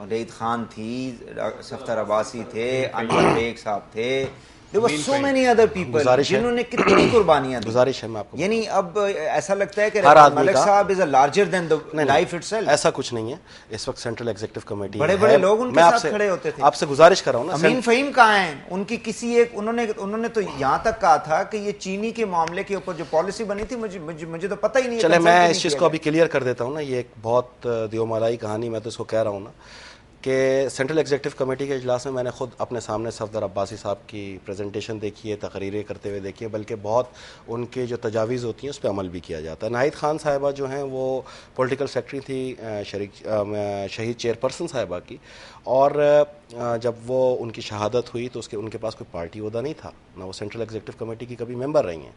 رعید خان تھی, صفدر عباسی تھے, انور بیگ صاحب تھے, there were so many other people جنہوں نے کتنی قربانیاں دی. گزارش ہے میں آپ کو, یعنی اب ایسا لگتا ہے کہ Malik Sahab is a larger than the life itself. ایسا کچھ نہیں ہے. اس وقت سینٹرل ایگزیکٹو کمیٹی بڑے بڑے لوگ ان کے ساتھ کھڑے ہوتے تھے. آپ سے گزارش کر رہا ہوں نا, امین فہیم کہاں ہیں؟ ان کی کسی ایک انہوں نے تو یہاں تک کہا تھا کہ یہ چینی کے معاملے کے اوپر جو پالیسی بنی تھی مجھے تو پتہ ہی نہیں ہے. چلے میں اس چیز کو ابھی کلیئر کر دیتا ہوں نا, یہ ایک بہت دیومالائی کہانی, میں تو اس کو کہہ رہا ہوں نا کہ سینٹرل ایگزیکٹو کمیٹی کے اجلاس میں نے خود اپنے سامنے صفدر عباسی صاحب کی پریزنٹیشن دیکھی ہے, تقریریں کرتے ہوئے دیکھی ہے, بلکہ بہت ان کے جو تجاویز ہوتی ہیں اس پہ عمل بھی کیا جاتا ہے. ناہید خان صاحبہ جو ہیں وہ پولیٹیکل سیکرٹری تھی شہید چیئرپرسن صاحبہ کی, اور جب وہ ان کی شہادت ہوئی تو ان کے پاس کوئی پارٹی عہدہ نہیں تھا, نہ وہ سینٹرل ایگزیکٹو کمیٹی کی کبھی ممبر رہی ہیں.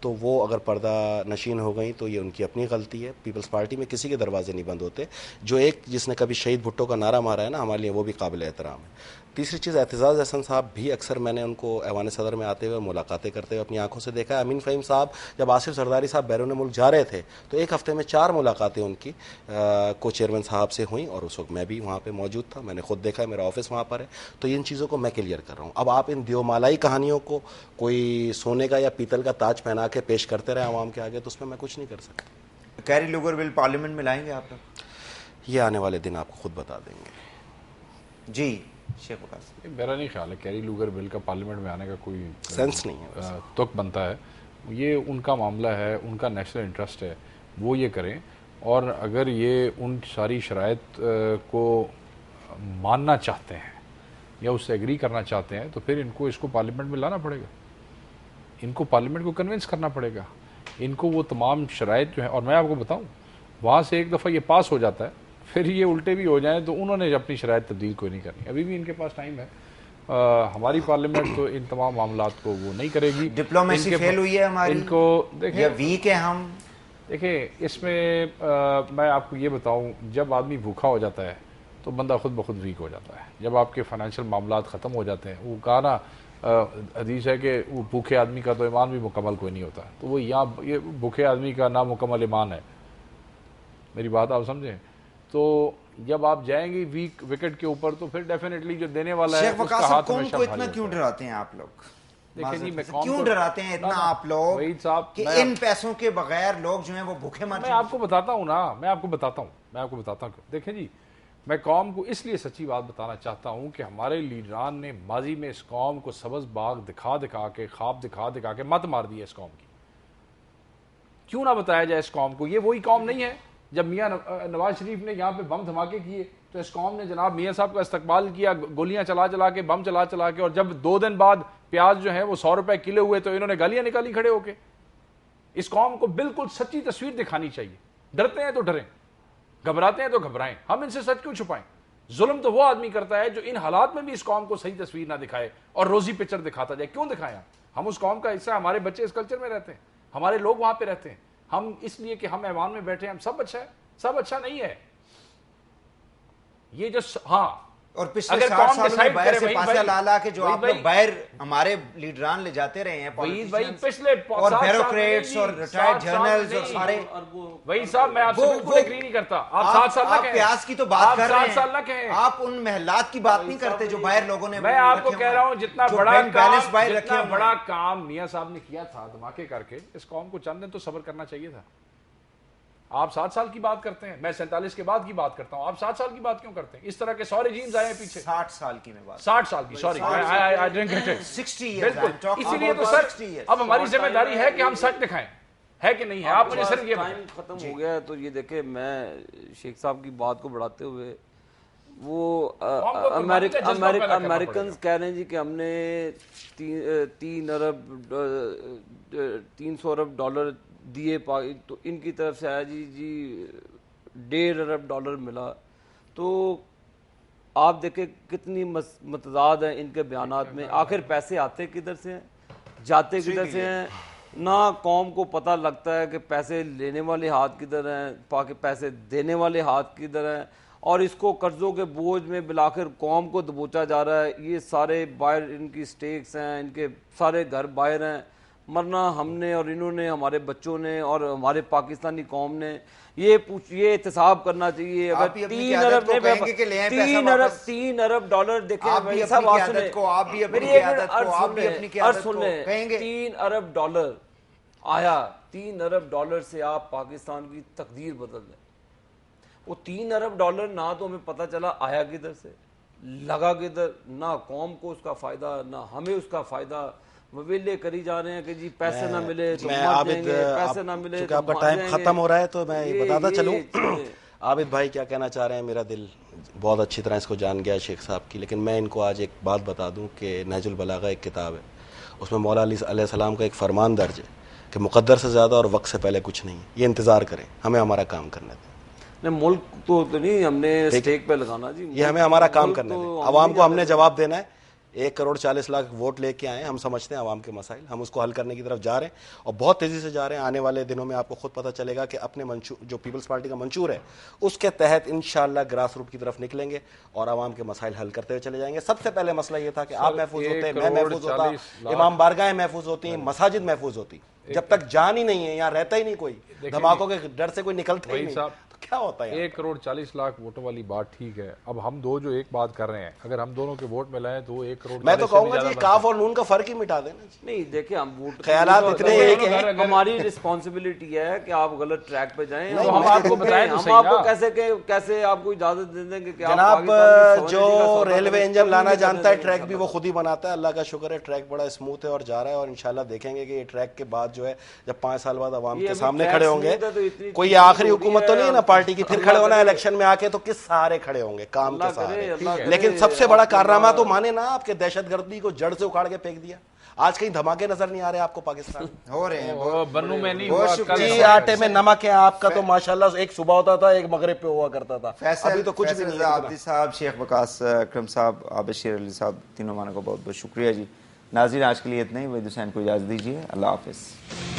تو وہ اگر پردہ نشین ہو گئیں تو یہ ان کی اپنی غلطی ہے. پیپلز پارٹی میں کسی کے دروازے نہیں بند ہوتے. جو ایک جس نے کبھی شہید بھٹو کا نعرہ مارا ہے نا, ہمارے لیے وہ بھی قابل احترام ہے. تیسری چیز, اعتزاز احسن صاحب بھی اکثر میں نے ان کو ایوان صدر میں آتے ہوئے ملاقاتیں کرتے ہوئے اپنی آنکھوں سے دیکھا ہے. امین فہیم صاحب جب آصف زرداری صاحب بیرون ملک جا رہے تھے تو ایک ہفتے میں 4 ملاقاتیں ان کی کو چیئرمین صاحب سے ہوئیں, اور اس وقت میں بھی وہاں پہ موجود تھا, میں نے خود دیکھا ہے, میرا آفس وہاں پر ہے. تو ان چیزوں کو میں کلیئر کر رہا ہوں. اب آپ ان دیومالائی کہانیوں کو کوئی سونے کا یا پیتل کا تاج پہنا کے پیش کرتے رہے عوام کے آگے, تو اس میں میں کچھ نہیں کر سکتا. کیری لوگر بل پارلیمنٹ میں لائیں گے آپ لوگ؟ یہ آنے والے دن آپ کو خود بتا دیں گے. جی شیخ وقاص, میرا نہیں خیال ہے کیری لوگر بل کا پارلیمنٹ میں آنے کا کوئی سینس نہیں ہے, تک بنتا ہے. یہ ان کا معاملہ ہے, ان کا نیشنل انٹرسٹ ہے, وہ یہ کریں. اور اگر یہ ان ساری شرائط کو ماننا چاہتے ہیں یا اس سے ایگری کرنا چاہتے ہیں تو پھر ان کو اس کو پارلیمنٹ میں لانا پڑے گا, ان کو پارلیمنٹ کو کنونس کرنا پڑے گا, ان کو وہ تمام شرائط جو ہیں. اور میں آپ کو بتاؤں, وہاں سے ایک دفعہ یہ پاس ہو جاتا ہے, پھر یہ الٹے بھی ہو جائیں تو انہوں نے اپنی شرائط تبدیل کوئی نہیں کرنی. ابھی بھی ان کے پاس ٹائم ہے. ہماری پارلیمنٹ تو ان تمام معاملات کو وہ نہیں کرے گی. ڈپلومیسی فیل ہوئی ہے ہماری, ان کو دیکھیں یا ویک ہے ہم. دیکھیں اس میں میں آپ کو یہ بتاؤں, جب آدمی بھوکا ہو جاتا ہے تو بندہ خود بخود ویک ہو جاتا ہے. جب آپ کے فائنینشیل معاملات ختم ہو جاتے ہیں, وہ کہا نا حدیث ہے کہ وہ بھوکے آدمی کا تو ایمان بھی مکمل کوئی نہیں ہوتا, تو وہ یہاں یہ بھوکے آدمی کا نامکمل ایمان ہے. میری بات آپ سمجھیں. تو جب آپ جائیں گی ویک وکٹ کے اوپر تو پھر ڈیفینیٹلی جو دینے والا ہے اس کا ہاتھ ہمیشہ کو اتنا کیوں ڈراتے ہیں آپ لوگ؟ دیکھیں جی, میں کیوں ڈراتے ہیں اتنا آپ لوگ کہ ان پیسوں کے بغیر لوگ جو ہیں وہ بھوکے مر جائیں؟ میں آپ کو بتاتا ہوں نا, میں آپ کو بتاتا ہوں. دیکھیں جی, میں قوم کو اس لیے سچی بات بتانا چاہتا ہوں کہ ہمارے لیڈران نے ماضی میں اس قوم کو سبز باغ دکھا دکھا کے, خواب دکھا دکھا کے مت مار دی ہے اس قوم کی. کیوں نہ بتایا جائے اس قوم کو, یہ وہی قوم نہیں ہے. جب میاں نواز شریف نے یہاں پہ بم دھماکے کیے تو اس قوم نے جناب میاں صاحب کا استقبال کیا, گولیاں چلا چلا کے, بم چلا چلا کے, اور جب 2 دن بعد پیاز جو ہے وہ 100 روپے کلو ہوئے تو انہوں نے گالیاں نکالی کھڑے ہو کے. اس قوم کو بالکل سچی تصویر دکھانی چاہیے. ڈرتے ہیں تو ڈریں, گھبراتے ہیں تو گھبرائیں, ہم ان سے سچ کیوں چھپائیں؟ ظلم تو وہ آدمی کرتا ہے جو ان حالات میں بھی اس قوم کو صحیح تصویر نہ دکھائے اور روزی پکچر دکھاتا جائے. کیوں دکھائیں؟ ہم اس قوم کا حصہ, ہمارے بچے اس کلچر میں رہتے ہیں, ہمارے لوگ وہاں پہ رہتے ہیں. ہم اس لیے کہ ہم ایوان میں بیٹھے ہیں ہم سب اچھا ہے, سب اچھا نہیں ہے. یہ جو ہاں, اور پچھلے 60 سالوں میں باہر سے پاسے لالا کے جو آپ لوگ باہر ہمارے لیڈران لے جاتے رہے ہیں, اور بیوروکریٹس اور ریٹائرڈ جرنلز اور سارے, وہی صاحب میں آپ سے بالکل ایگری نہیں کرتا. آپ 7 سال نہ کہیں, پیاز کی تو بات کر رہے ہیں, 7 سال نہ کہیں, آپ ان محلات کی بات نہیں کرتے جو باہر لوگوں نے. میں آپ کو کہہ رہا ہوں جتنا بڑا کام میاں صاحب نے کیا تھا دھماکے کر کے, اس قوم کو چند دن تو صبر کرنا چاہیے تھا. آپ 7 سال کی بات کرتے ہیں, میں 47 کے بعد کی بات کرتا ہوں, آپ 7 سال کی بات کیوں کرتے ہیں؟ اس طرح کے 100 ریجیمز آئے ہیں پیچھے. 60 سال کی میں بات, 60 سال کی, sorry I didn't get it. 60 years, اسی لیے تو سر اب ہماری ذمہ داری ہے کہ ہم سچ دکھائیں, ہے کہ نہیں ہے؟ آپ مجھے صرف یہ ٹائم ختم ہو گیا ہے. تو یہ دیکھیں, میں شیخ صاحب کی بات کو بڑھاتے ہوئے, وہ امریکنز کہہ رہے ہیں جی کہ ہم نے 300 ارب ڈالر دیے, تو ان کی طرف سے آیا جی 1.5 ارب ڈالر ملا. تو آپ دیکھیں کتنی متضاد ہیں ان کے بیانات میں. آخر پیسے آتے کدھر سے ہیں, جاتے کدھر سے ہیں؟ نہ قوم کو پتہ لگتا ہے کہ پیسے لینے والے ہاتھ کدھر ہیں, پیسے دینے والے ہاتھ کدھر ہیں, اور اس کو قرضوں کے بوجھ میں بالآخر قوم کو دبوچا جا رہا ہے. یہ سارے باہر ان کی سٹیکس ہیں, ان کے سارے گھر باہر ہیں, مرنا ہم نے اور انہوں نے، ہمارے بچوں نے اور ہمارے پاکستانی قوم نے. یہ احتساب کرنا چاہیے. اگر 3 ارب ڈالر دیکھیں بھائی صاحب، $3 ارب آیا، $3 ارب سے آپ پاکستان کی تقدیر بدل دیں. وہ $3 ارب نہ تو ہمیں پتہ چلا آیا کدھر سے، لگا کدھر، نہ قوم کو اس کا فائدہ نہ ہمیں اس کا فائدہ. ویلے کری جا رہے ہیں کہ جی پیسے نہ ملے تو مر جائیں گے، پیسے نہ ملے تو آپ کا ٹائم ختم ہو رہا ہے تو میں یہ بتاتا چلوں. عابد بھائی کیا کہنا چاہ رہے ہیں، میرا دل بہت اچھی طرح اس کو جان گیا شیخ صاحب کی، لیکن میں ان کو آج ایک بات بتا دوں کہ نہج البلاغہ ایک کتاب ہے، اس میں مولا علی علیہ السلام کا ایک فرمان درج ہے کہ مقدر سے زیادہ اور وقت سے پہلے کچھ نہیں. یہ انتظار کریں، ہمیں ہمارا کام کرنے دیں. ملک تو نہیں ہم نے اسٹیک پہ لگانا جی، یہ ہمیں ہمارا کام کرنے دیں. عوام کو ہم نے جواب دینا ہے. 1.40 کروڑ ووٹ لے کے آئے ہیں، ہم سمجھتے ہیں عوام کے مسائل، ہم اس کو حل کرنے کی طرف جا رہے ہیں اور بہت تیزی سے جا رہے ہیں. آنے والے دنوں میں آپ کو خود پتہ چلے گا کہ اپنے جو پیپلز پارٹی کا منشور ہے اس کے تحت انشاءاللہ گراس روٹ کی طرف نکلیں گے اور عوام کے مسائل حل کرتے ہوئے چلے جائیں گے. سب سے پہلے مسئلہ یہ تھا کہ آپ محفوظ ہوتے، میں محفوظ ہوتا، امام بارگاہیں محفوظ ہوتی، مساجد محفوظ ہوتی. جب تک جان ہی نہیں ہے، یہاں رہتا ہی نہیں کوئی، دھماکوں کے ڈر سے کوئی نکلتا ہی نہیں، کیا ہوتا ہے. 1.40 کروڑ ووٹوں والی بات ٹھیک ہے. اب ہم دو جو ایک بات کر رہے ہیں، اگر ہم دونوں کے ووٹ میں لائیں تو 1 کروڑ. میں تو کہوں گا جی کاف اور نون کا فرق ہی مٹا دینا. نہیں دیکھیں، ہم ووٹ خیالات اتنے ایک ہیں، ہماری رسپانسبلٹی ہے کہ آپ غلط ٹریک پہ جائیں. ہم آپ کو بتائیں، ہم آپ کو کیسے آپ کو اجازت دے دیں گے کہ جناب جو ریلوے انجن لانا جانتا ہے ٹریک بھی وہ خود ہی بناتا ہے. اللہ کا شکر ہے ٹریک بڑا اسموتھ ہے اور جا رہا ہے، اور انشاءاللہ دیکھیں گے کہ یہ ٹریک کے بعد جو ہے جب 5 سال بعد عوام کے سامنے کھڑے ہوں گے، کوئی آخری حکومت تو نہیں ہے نا پارٹی کی، پھر کھڑے ہونا الیکشن میں آ کے تو کس سہارے کھڑے ہوں گے، کام کے سہارے. لیکن سب سے بڑا کارنامہ تو مانے نا آپ کے دہشت گردی کو جڑ سے اکھاڑ کے پھینک دیا. آج کہیں دھماکے نظر نہیں آ رہے آپ کو پاکستان ہو رہے ہیں. بنو میں نہیں جی آٹے میں نمک ہے آپ کا تو ماشاءاللہ ایک صبح ہوتا تھا ایک مغرب پہ ہوا کرتا تھا. ابھی تو کچھ بھی نہیں. عابدی صاحب، شیخ وقاص اکرم صاحب، عابد شیر علی صاحب، تینوں معنی کو بہت بہت شکریہ جی. ناظرین آج کے لیے اتنا ہی. وحید حسین کو اجازت دیجیے. اللہ حافظ.